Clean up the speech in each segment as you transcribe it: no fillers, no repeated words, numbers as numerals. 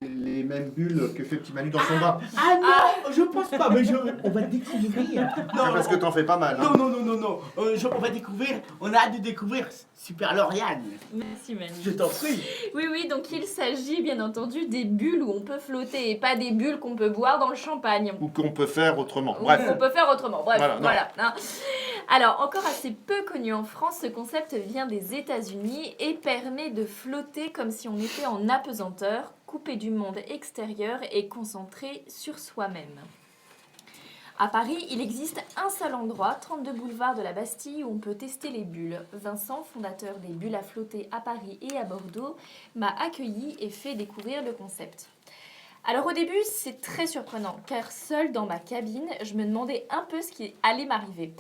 les mêmes bulles que fait Petit Manu dans son bain. Ah non, je pense pas, mais on va découvrir. Non, parce que t'en fais pas mal. Hein. Non. On va découvrir, on a hâte de découvrir Super Lauriane. Merci Manu. Je t'en prie. Oui, donc il s'agit bien entendu des bulles où on peut flotter et pas des bulles qu'on peut boire dans le champagne. Ou qu'on peut faire autrement. Ou Bref. qu'on peut faire autrement. Bref, Voilà, voilà. Hein. Alors, encore assez peu connu en France, ce concept vient des États-Unis et permet de flotter comme si on était en apesanteur, coupé du monde extérieur et concentré sur soi-même. À Paris, il existe un seul endroit, 32 boulevard de la Bastille, où on peut tester les bulles. Vincent, fondateur des bulles à flotter à Paris et à Bordeaux, m'a accueilli et fait découvrir le concept. Alors au début, c'est très surprenant, car seule dans ma cabine, je me demandais un peu ce qui allait m'arriver.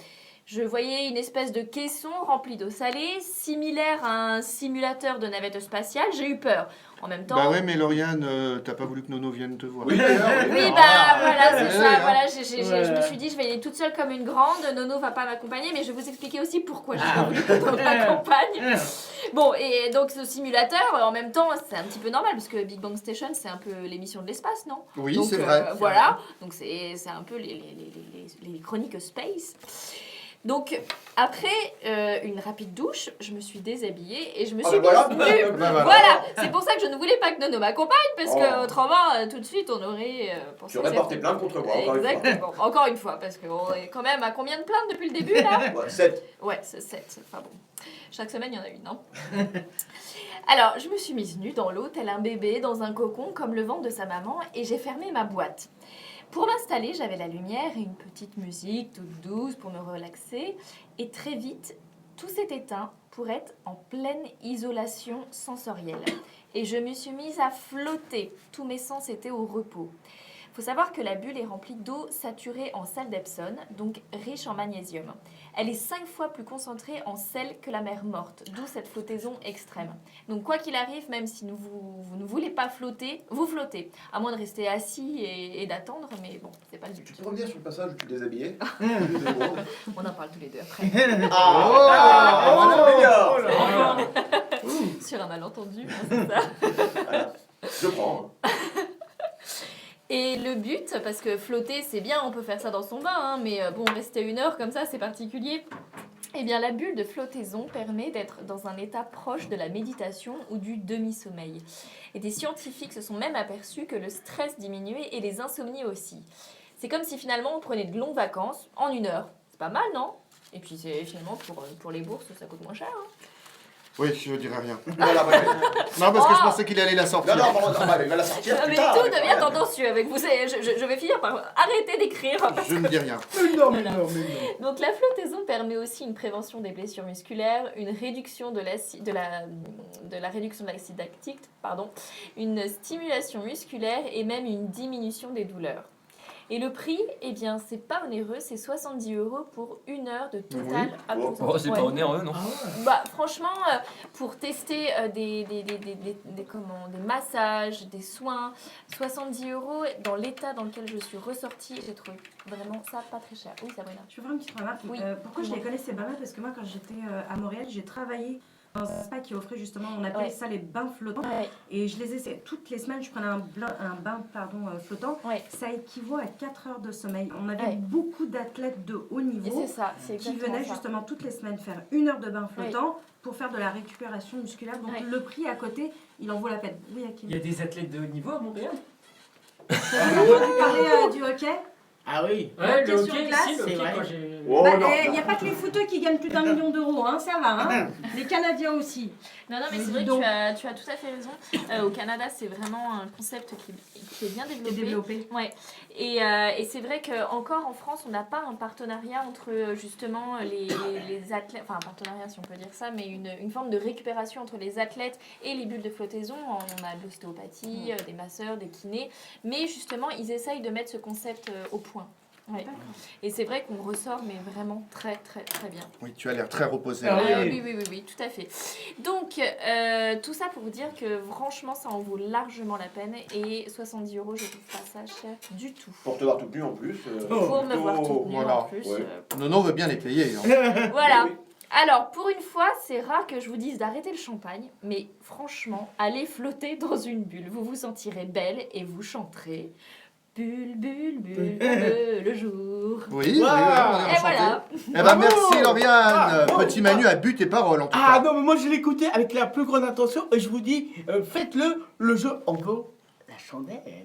Je voyais une espèce de caisson rempli d'eau salée, similaire à un simulateur de navette spatiale. J'ai eu peur. En même temps... Bah ouais, mais Lauriane, t'as pas voulu que Nono vienne te voir. Oui, voilà, c'est ça. hein. Voilà, je me suis dit, je vais y aller toute seule comme une grande. Nono va pas m'accompagner, mais je vais vous expliquer aussi pourquoi je n'ai pas voulu que Nono m'accompagne. Bon, et donc ce simulateur, en même temps, c'est un petit peu normal, parce que Big Bang Station, c'est un peu l'émission de l'espace, non? Oui, donc, c'est vrai. Voilà, donc c'est un peu les chroniques space. Donc, après une rapide douche, je me suis déshabillée et je me suis mise nue. Voilà, c'est pour ça que je ne voulais pas que Nono m'accompagne, parce que autrement, tout de suite, on aurait pensé... Tu aurais porté plainte contre moi, encore Exactement, encore une fois, parce qu'on est quand même à combien de plaintes depuis le début, là? Ouais, 7. Ouais, c'est 7. Enfin bon, chaque semaine, il y en a une, non? Alors, je me suis mise nue dans l'eau, tel un bébé, dans un cocon, comme le ventre de sa maman, et j'ai fermé ma boîte. Pour m'installer, j'avais la lumière et une petite musique toute douce pour me relaxer. Et très vite, tout s'est éteint pour être en pleine isolation sensorielle. Et je me suis mise à flotter. Tous mes sens étaient au repos. Il faut savoir que la bulle est remplie d'eau saturée en sel d'Epsom, donc riche en magnésium. Elle est 5 fois plus concentrée en sel que la mer morte, d'où cette flottaison extrême. Donc quoi qu'il arrive, même si vous ne voulez pas flotter, vous flottez. À moins de rester assis et d'attendre, mais bon, c'est pas le but. Tu peux revenir sur le passage où tu te déshabillais? On en parle tous les deux après. Sur un malentendu, hein, c'est ça. Voilà. Je prends. Et le but, parce que flotter c'est bien, on peut faire ça dans son bain, hein, mais bon, rester 1 heure comme ça c'est particulier. Eh bien la bulle de flottaison permet d'être dans un état proche de la méditation ou du demi-sommeil. Et des scientifiques se sont même aperçus que le stress diminuait et les insomnies aussi. C'est comme si finalement on prenait de longues vacances en 1 heure. C'est pas mal, non? Et puis c'est finalement pour les bourses ça coûte moins cher. Hein. Oui, je dirais rien. Voilà, ouais. Non, parce que je pensais qu'il allait la sortir. Non, normal, il va la sortir plus Mais tard. tout devient tendancieux avec vous. Je vais finir par arrêter d'écrire. Je ne dis rien. Non. Donc la flottaison permet aussi une prévention des blessures musculaires, une réduction de la réduction de l'acide lactique, une stimulation musculaire et même une diminution des douleurs. Et le prix, eh bien, c'est pas onéreux, c'est 70 € pour 1 heure de total apesanteur. Oh, c'est pas onéreux, non? Bah, franchement, pour tester des massages, des soins, 70 € dans l'état dans lequel je suis ressortie, j'ai trouvé vraiment ça pas très cher. Oui, Sabrina. Je vais faire une petite remarque. Oui. Pourquoi je les connaissais pas mal? Parce que moi, quand j'étais à Montréal, j'ai travaillé dans un spa qui offrait justement, on appelait ça les bains flottants. Ouais. Et je les essayais toutes les semaines, je prenais un bain flottant. Ouais. Ça équivaut à 4 heures de sommeil. On avait Ouais. beaucoup d'athlètes de haut Et niveau c'est ça, c'est qui exactement venaient ça. justement toutes les semaines faire 1 heure de bain flottant pour faire de la récupération musculaire. Donc Ouais. le prix à côté, il en vaut la peine. Oui, Hakim. Il y a des athlètes de haut niveau à Montréal? Vous avez entendu parler du hockey? Ah oui. Ouais, le Question hockey, glace, si, le c'est hockey, vrai. quand j'ai... Oh, non. Il n'y a pas que les footeux qui gagnent plus d'1 million d'euros, hein, ça va. Hein. Les Canadiens aussi. Non, mais Mais c'est vrai dis donc. que tu as tout à fait raison. Au Canada, c'est vraiment un concept qui est bien développé. Ouais. Et c'est vrai qu'encore en France, on n'a pas un partenariat entre justement les athlètes, enfin un partenariat si on peut dire ça, mais une forme de récupération entre les athlètes et les bulles de flottaison. On a de l'ostéopathie, des masseurs, des kinés, mais justement, ils essayent de mettre ce concept au point. Ouais. Et c'est vrai qu'on ressort, mais vraiment très très très bien. Oui, tu as l'air très reposé. Ah Oui, tout à fait. Donc, tout ça pour vous dire que franchement, ça en vaut largement la peine. Et 70 €, je trouve pas ça cher du tout. Pour te voir toute nue en plus. Pour me voir toute nue voilà. en plus. Ouais. Nono veut bien les payer. Hein. Voilà. Oui. Alors, pour une fois, c'est rare que je vous dise d'arrêter le champagne, mais franchement, allez flotter dans une bulle. Vous vous sentirez belle et vous chanterez bulle, bulle, bulle, le jour. Oui, Wow. on est Et enchanté. voilà. Eh ben Bravo. merci Lauriane. Bravo. Petit Manu a bu tes paroles en tout Ah cas. non, mais moi je l'ai écouté avec la plus grande attention et je vous dis, faites-le, le jeu en vaut la chandelle.